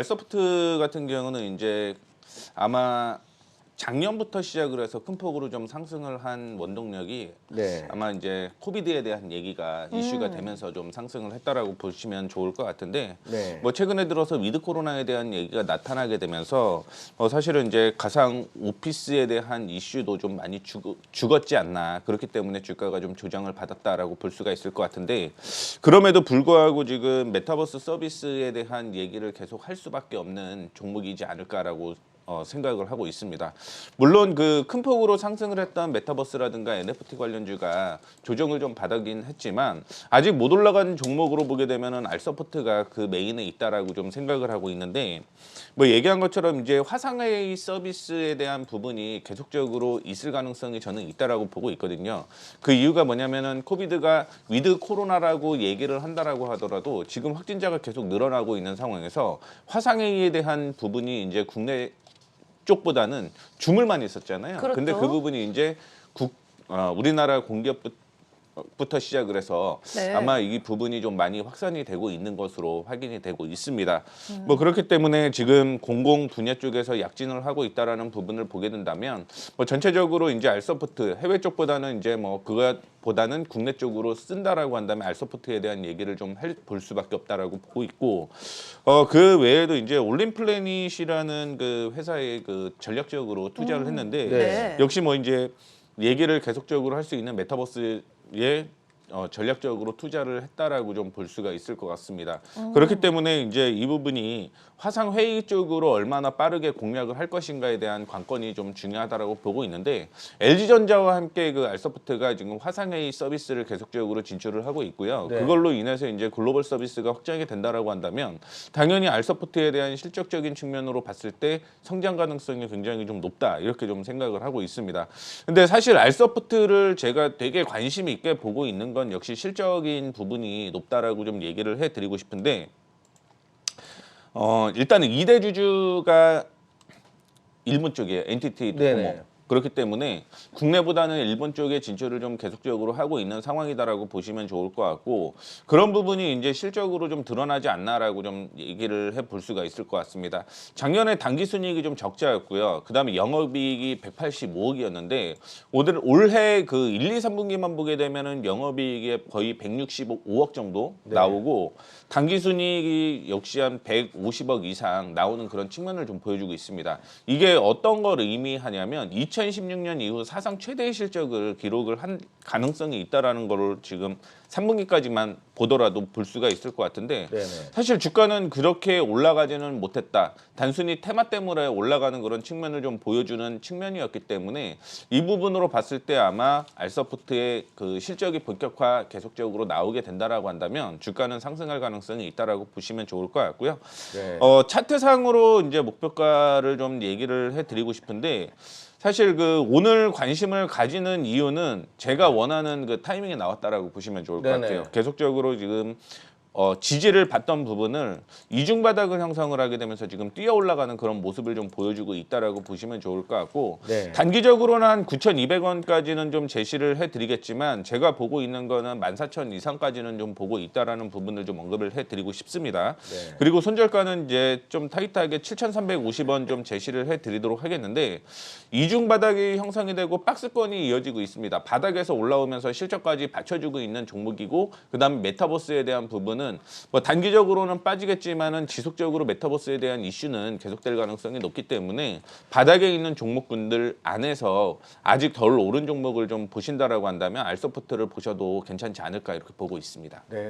알소프트 같은 경우는 이제 아마 작년부터 시작을 해서 큰 폭으로 좀 상승을 한 원동력이 네. 아마 이제 코비드에 대한 얘기가 이슈가 되면서 좀 상승을 했다라고 보시면 좋을 것 같은데 네. 뭐 최근에 들어서 위드 코로나에 대한 얘기가 나타나게 되면서 사실은 이제 가상 오피스에 대한 이슈도 좀 많이 죽었지 않나, 그렇기 때문에 주가가 좀 조정을 받았다라고 볼 수가 있을 것 같은데, 그럼에도 불구하고 지금 메타버스 서비스에 대한 얘기를 계속 할 수밖에 없는 종목이지 않을까라고 생각을 하고 있습니다. 물론 그 큰 폭으로 상승을 했던 메타버스라든가 NFT 관련주가 조정을 좀 받았긴 했지만 아직 못 올라간 종목으로 보게 되면은 알소프트가 그 메인에 있다라고 좀 생각을 하고 있는데, 뭐 얘기한 것처럼 이제 화상회의 서비스에 대한 부분이 계속적으로 있을 가능성이 저는 있다라고 보고 있거든요. 그 이유가 뭐냐면은 코비드가 위드 코로나라고 얘기를 한다라고 하더라도 지금 확진자가 계속 늘어나고 있는 상황에서 화상회의에 대한 부분이 이제 국내 쪽보다는 줌을만 있었잖아요. 그렇죠. 근데 그 부분이 이제 우리나라 공기업부터 시작을 해서 네. 아마 이 부분이 좀 많이 확산이 되고 있는 것으로 확인이 되고 있습니다. 뭐 그렇기 때문에 지금 공공 분야 쪽에서 약진을 하고 있다라는 부분을 보게 된다면 뭐 전체적으로 이제 알소프트 해외 쪽보다는 이제 뭐 그것보다는 국내 쪽으로 쓴다라고 한다면 알소프트에 대한 얘기를 좀 볼 수밖에 없다라고 보고 있고, 그 외에도 이제 올림플래닛이라는 그 회사에 그 전략적으로 투자를 했는데 네. 역시 뭐 이제 얘기를 계속적으로 할 수 있는 메타버스에 전략적으로 투자를 했다라고 좀 볼 수가 있을 것 같습니다. 그렇기 때문에 이제 이 부분이 화상 회의 쪽으로 얼마나 빠르게 공략을 할 것인가에 대한 관건이 좀 중요하다라고 보고 있는데, LG전자와 함께 그 알소프트가 지금 화상 회의 서비스를 계속적으로 진출을 하고 있고요. 네. 그걸로 인해서 이제 글로벌 서비스가 확장이 된다라고 한다면 당연히 알소프트에 대한 실적적인 측면으로 봤을 때 성장 가능성이 굉장히 좀 높다, 이렇게 좀 생각을 하고 있습니다. 근데 사실 알소프트를 제가 되게 관심 있게 보고 있는 건 역시 실적인 부분이 높다라고 좀 얘기를 해드리고 싶은데, 일단은 2대 주주가 일본 쪽이에요. NTT 네네. 도코모. 그렇기 때문에 국내보다는 일본 쪽에 진출을 좀 계속적으로 하고 있는 상황이다라고 보시면 좋을 것 같고, 그런 부분이 이제 실적으로 좀 드러나지 않나라고 좀 얘기를 해볼 수가 있을 것 같습니다. 작년에 당기순이익이 좀 적자였고요. 그다음에 영업이익이 185억이었는데 올해 그 1, 2, 3분기만 보게 되면은 영업이익이 거의 165억 정도 네. 나오고 당기순이익이 역시 한 150억 이상 나오는 그런 측면을 좀 보여주고 있습니다. 이게 어떤 걸 의미하냐면 2016년 이후 사상 최대의 실적을 기록을 한 가능성이 있다라는 거를 지금 3분기까지만 보더라도 볼 수가 있을 것 같은데, 네네. 사실 주가는 그렇게 올라가지는 못했다. 단순히 테마 때문에 올라가는 그런 측면을 좀 보여주는 측면이었기 때문에 이 부분으로 봤을 때 아마 알소프트의 그 실적이 본격화 계속적으로 나오게 된다라고 한다면 주가는 상승할 가능성이 있다라고 보시면 좋을 것 같고요. 네. 차트상으로 이제 목표가를 좀 얘기를 해드리고 싶은데, 사실 그 오늘 관심을 가지는 이유는 제가 원하는 그 타이밍에 나왔다라고 보시면 좋을 것 네네. 같아요. 계속적으로 지금 지지를 받던 부분을 이중 바닥을 형성을 하게 되면서 지금 뛰어 올라가는 그런 모습을 좀 보여주고 있다라고 보시면 좋을 것 같고, 네. 단기적으로는 한 9,200원까지는 좀 제시를 해드리겠지만 제가 보고 있는 거는 14,000 이상까지는 좀 보고 있다라는 부분을 좀 언급을 해드리고 싶습니다. 네. 그리고 손절가는 이제 좀 타이트하게 7,350원 좀 제시를 해드리도록 하겠는데, 이중 바닥이 형성이 되고 박스권이 이어지고 있습니다. 바닥에서 올라오면서 실적까지 받쳐주고 있는 종목이고, 그다음에 메타버스에 대한 부분은 뭐 단기적으로는 빠지겠지만은 지속적으로 메타버스에 대한 이슈는 계속될 가능성이 높기 때문에 바닥에 있는 종목군들 안에서 아직 덜 오른 종목을 좀 보신다라고 한다면 알소프트를 보셔도 괜찮지 않을까, 이렇게 보고 있습니다. 네.